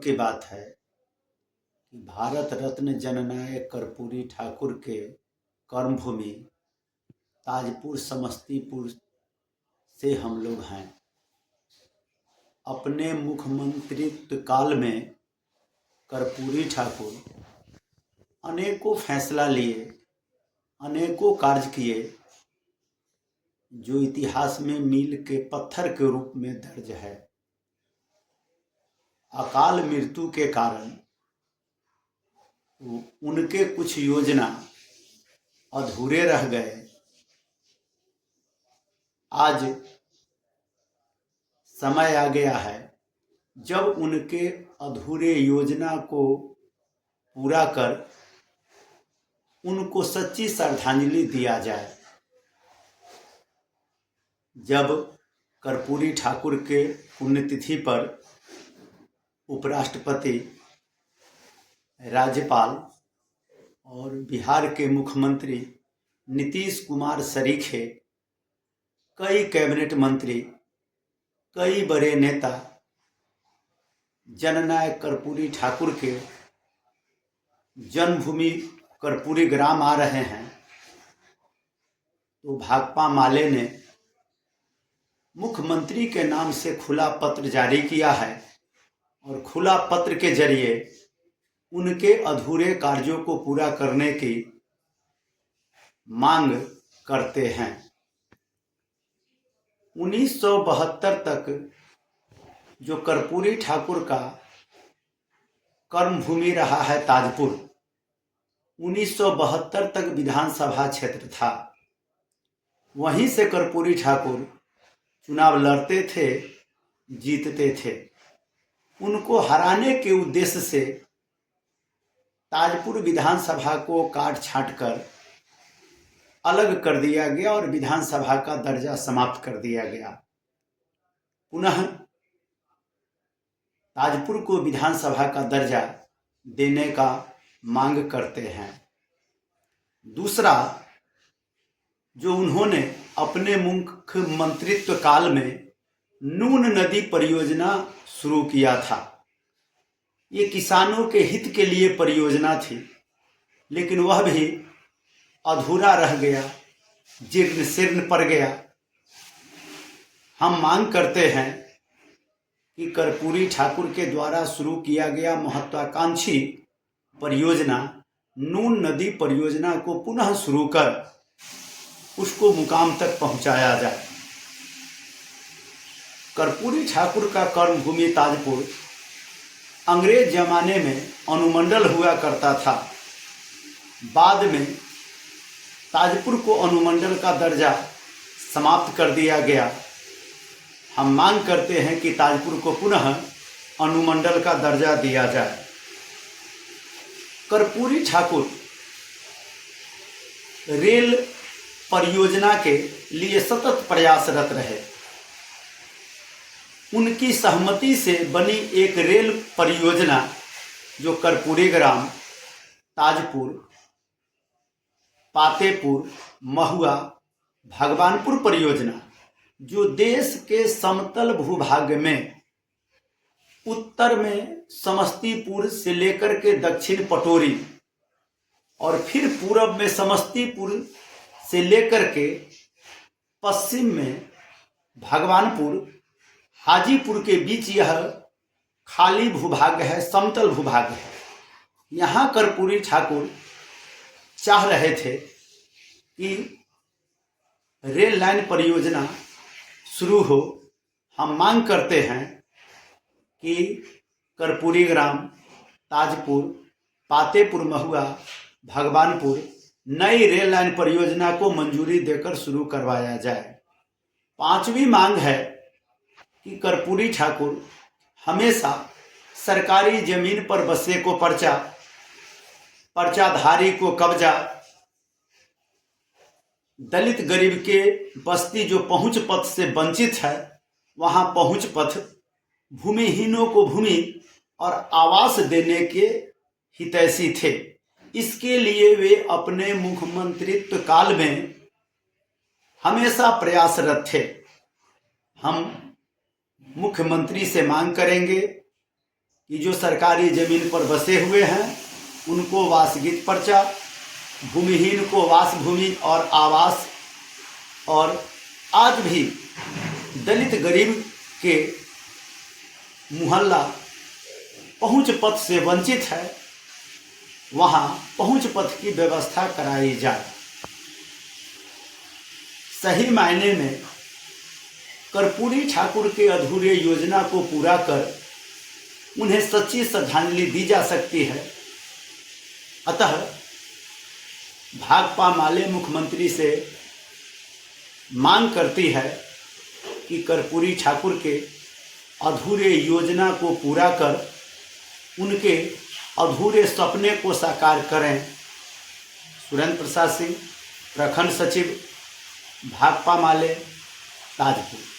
की बात है कि भारत रत्न जननायक कर्पूरी ठाकुर के कर्मभूमि ताजपुर समस्तीपुर से हम लोग हैं। अपने मुख्यमंत्रित्व काल में कर्पूरी ठाकुर अनेकों फैसला लिए, अनेकों कार्य किए जो इतिहास में मील के पत्थर के रूप में दर्ज है। अकाल मृत्यु के कारण उनके कुछ योजना अधूरे रह गए। आज समय आ गया है जब उनके अधूरे योजना को पूरा कर उनको सच्ची श्रद्धांजलि दिया जाए। जब कर्पूरी ठाकुर के पुण्यतिथि पर उपराष्ट्रपति, राज्यपाल और बिहार के मुख्यमंत्री नीतीश कुमार सरीखे, कई कैबिनेट मंत्री, कई बड़े नेता जननायक कर्पूरी ठाकुर के जन्मभूमि कर्पूरी ग्राम आ रहे हैं, तो भाकपा माले ने मुख्यमंत्री के नाम से खुला पत्र जारी किया है और खुला पत्र के जरिए उनके अधूरे कार्यों को पूरा करने की मांग करते हैं। 1972 तक जो कर्पूरी ठाकुर का कर्मभूमि रहा है ताजपुर, 1972 तक विधानसभा क्षेत्र था। वहीं से कर्पूरी ठाकुर चुनाव लड़ते थे, जीतते थे। उनको हराने के उद्देश्य से ताजपुर विधानसभा को काट छांट कर अलग कर दिया गया और विधानसभा का दर्जा समाप्त कर दिया गया। पुनः ताजपुर को विधानसभा का दर्जा देने का मांग करते हैं। दूसरा, जो उन्होंने अपने मुख्यमंत्रित्व काल में नून नदी परियोजना शुरू किया था। ये किसानों के हित के लिए परियोजना थी, लेकिन वह भी अधूरा रह गया, जीर्ण शीर्ण पड़ गया। हम मांग करते हैं कि कर्पूरी ठाकुर के द्वारा शुरू किया गया महत्वाकांक्षी परियोजना नून नदी परियोजना को पुनः शुरू कर उसको मुकाम तक पहुंचाया जाए। कर्पूरी ठाकुर का कर्मभूमि ताजपुर अंग्रेज जमाने में अनुमंडल हुआ करता था। बाद में ताजपुर को अनुमंडल का दर्जा समाप्त कर दिया गया। हम मांग करते हैं कि ताजपुर को पुनः अनुमंडल का दर्जा दिया जाए। कर्पूरी ठाकुर रेल परियोजना के लिए सतत प्रयासरत रहे। उनकी सहमति से बनी एक रेल परियोजना जो कर्पूरी ग्राम, ताजपुर, पातेपुर, महुआ, भगवानपुर परियोजना, जो देश के समतल भूभाग में उत्तर में समस्तीपुर से लेकर के दक्षिण पटोरी और फिर पूरब में समस्तीपुर से लेकर के पश्चिम में भगवानपुर, हाजीपुर के बीच यह खाली भूभाग है, समतल भूभाग है। यहाँ कर्पूरी ठाकुर चाह रहे थे कि रेल लाइन परियोजना शुरू हो। हम मांग करते हैं कि कर्पूरी ग्राम, ताजपुर, पातेपुर, महुआ, भगवानपुर नई रेल लाइन परियोजना को मंजूरी देकर शुरू करवाया जाए। पांचवी मांग है कि कर्पूरी ठाकुर हमेशा सरकारी जमीन पर बसे को पर्चा, पर्चाधारी को कब्जा, दलित गरीब के बस्ती जो पहुंच पथ से वंचित है वहां पहुंच पथ, भूमिहीनों को भूमि और आवास देने के हितैषी थे। इसके लिए वे अपने मुख्यमंत्रित्व काल में हमेशा प्रयासरत थे। हम मुख्यमंत्री से मांग करेंगे कि जो सरकारी जमीन पर बसे हुए हैं उनको वासगीत पर्चा, भूमिहीन को वास भूमि और आवास, और आज भी दलित गरीब के मोहल्ला पहुंच पथ से वंचित है, वहां पहुंच पथ की व्यवस्था कराई जाए। सही मायने में कर्पूरी ठाकुर के अधूरे योजना को पूरा कर उन्हें सच्ची श्रद्धांजलि दी जा सकती है। अतः भाकपा माले मुख्यमंत्री से मांग करती है कि कर्पूरी ठाकुर के अधूरे योजना को पूरा कर उनके अधूरे सपने को साकार करें। सुरेंद्र प्रसाद सिंह, प्रखंड सचिव, भाकपा माले, ताजपुर।